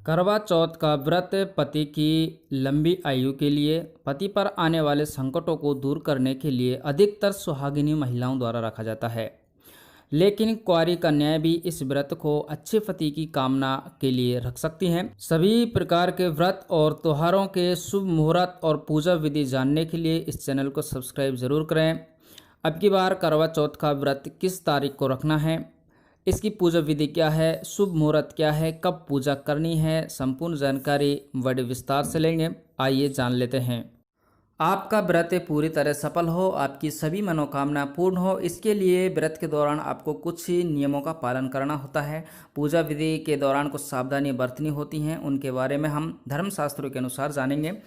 करवा चौथ का व्रत पति की लंबी आयु के लिए, पति पर आने वाले संकटों को दूर करने के लिए अधिकतर सुहागिनी महिलाओं द्वारा रखा जाता है। लेकिन कुंवारी कन्याएं भी इस व्रत को अच्छे पति की कामना के लिए रख सकती हैं। सभी प्रकार के व्रत और त्योहारों के शुभ मुहूर्त और पूजा विधि जानने के लिए इस चैनल को सब्सक्राइब जरूर करें। अब की बार करवा चौथ का व्रत किस तारीख को रखना है, इसकी पूजा विधि क्या है, शुभ मुहूर्त क्या है, कब पूजा करनी है, संपूर्ण जानकारी बड़े विस्तार से लेंगे। आइए जान लेते हैं। आपका व्रत पूरी तरह सफल हो, आपकी सभी मनोकामना पूर्ण हो, इसके लिए व्रत के दौरान आपको कुछ नियमों का पालन करना होता है। पूजा विधि के दौरान कुछ सावधानी बरतनी होती हैं, उनके बारे में हम धर्मशास्त्रों के अनुसार जानेंगे।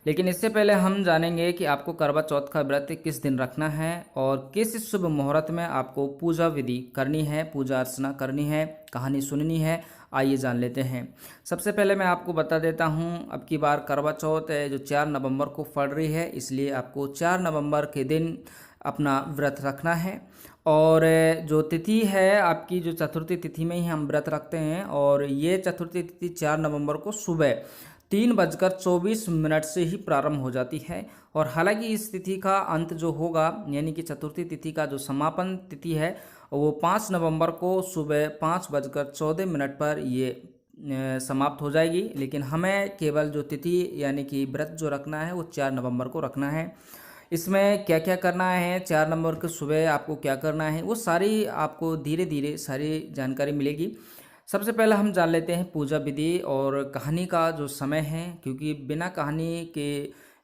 लेकिन इससे पहले हम जानेंगे कि आपको करवा चौथ का व्रत किस दिन रखना है और किस शुभ मुहूर्त में आपको पूजा विधि करनी है, पूजा अर्चना करनी है, कहानी सुननी है। आइए जान लेते हैं। सबसे पहले मैं आपको बता देता हूं, अब की बार करवा चौथ है जो 4 नवंबर को पड़ रही है, इसलिए आपको 4 नवंबर के दिन अपना व्रत रखना है। और जो तिथि है आपकी, जो चतुर्थी तिथि में ही हम व्रत रखते हैं, और ये चतुर्थी तिथि 4 नवंबर को सुबह 3:24 से ही प्रारंभ हो जाती है। और हालांकि इस तिथि का अंत जो होगा, यानी कि चतुर्थी तिथि का जो समापन तिथि है, वो 5 नवंबर को सुबह 5:14 पर ये समाप्त हो जाएगी। लेकिन हमें केवल जो तिथि यानी कि व्रत जो रखना है वो 4 नवंबर को रखना है। इसमें क्या क्या करना है, 4 नवंबर के सुबह आपको क्या करना है, वो सारी आपको धीरे धीरे सारी जानकारी मिलेगी। सबसे पहले हम जान लेते हैं पूजा विधि और कहानी का जो समय है, क्योंकि बिना कहानी के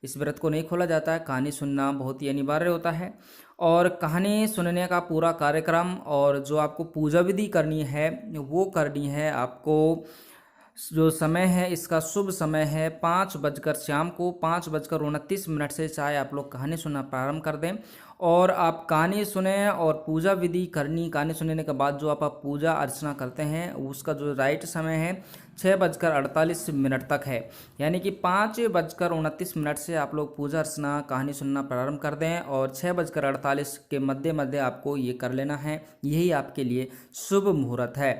इस व्रत को नहीं खोला जाता है। कहानी सुनना बहुत ही अनिवार्य होता है, और कहानी सुनने का पूरा कार्यक्रम और जो आपको पूजा विधि करनी है वो करनी है आपको। जो समय है इसका शुभ समय है 5 बजकर, शाम को 5:29 से चाहे आप लोग कहानी सुनना प्रारंभ कर दें और आप कहानी सुने और पूजा विधि करनी। कहानी सुनने के बाद जो आप पूजा अर्चना करते हैं उसका जो राइट समय है 6:48 तक है, यानी कि 5:29 से आप लोग पूजा अर्चना कहानी सुनना प्रारंभ कर दें और 6:48 के मध्य मध्य आपको ये कर लेना है। यही आपके लिए शुभ मुहूर्त है।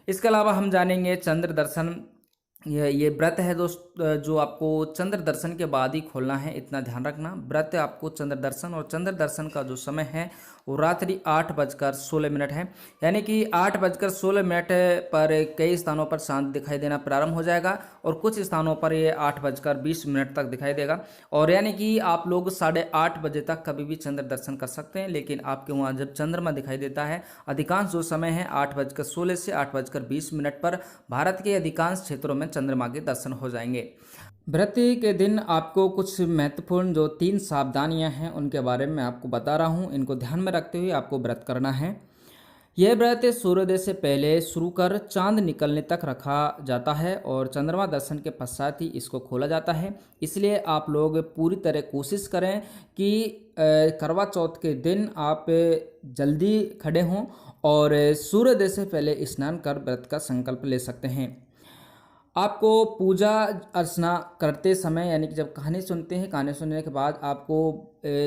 इसके अलावा हम जानेंगे चंद्र दर्शन। ये व्रत है दोस्त, जो आपको चंद्र दर्शन के बाद ही खोलना है, इतना ध्यान रखना। व्रत आपको चंद्र दर्शन, और चंद्र दर्शन का जो समय है वो रात्रि 8:16 है, यानी कि 8:16 पर कई स्थानों पर चांद दिखाई देना प्रारंभ हो जाएगा और कुछ स्थानों पर ये 8:20 तक दिखाई देगा। और यानी कि आप लोग 8:30 बजे तक कभी भी चंद्र दर्शन कर सकते हैं। लेकिन आपके वहाँ जब चंद्रमा दिखाई देता है, अधिकांश जो समय है 8:16 से 8:20 पर भारत के अधिकांश क्षेत्रों में चंद्रमा के दर्शन हो जाएंगे। व्रत के दिन आपको कुछ महत्वपूर्ण जो 3 सावधानियां हैं उनके बारे में आपको बता रहा हूं, इनको ध्यान में रखते हुए आपको व्रत करना है। यह व्रत सूर्योदय से पहले शुरू कर चांद निकलने तक रखा जाता है और चंद्रमा दर्शन के पश्चात ही इसको खोला जाता है। इसलिए आप लोग पूरी तरह कोशिश करें कि करवा चौथ के दिन आप जल्दी खड़े हों और सूर्योदय से पहले स्नान कर व्रत का संकल्प ले सकते हैं। आपको पूजा अर्चना करते समय, यानी कि जब कहानी सुनते हैं, कहानी सुनने के बाद आपको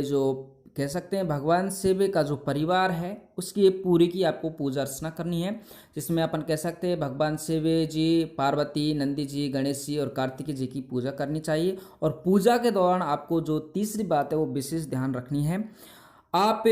जो कह सकते हैं भगवान शिव का जो परिवार है उसकी पूरी की आपको पूजा अर्चना करनी है, जिसमें अपन कह सकते हैं भगवान शिव जी, पार्वती, नंदी जी, गणेश जी और कार्तिकेय जी की पूजा करनी चाहिए। और पूजा के दौरान आपको जो तीसरी बात है वो विशेष ध्यान रखनी है, आप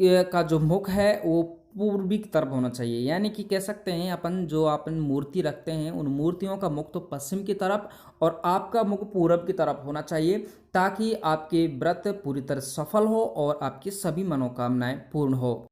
का जो मुख है वो पूर्वी की तरफ होना चाहिए। यानी कि कह सकते हैं अपन मूर्ति रखते हैं, उन मूर्तियों का मुख तो पश्चिम की तरफ और आपका मुख पूरब की तरफ होना चाहिए, ताकि आपके व्रत पूरी तरह सफल हो और आपकी सभी मनोकामनाएं पूर्ण हो।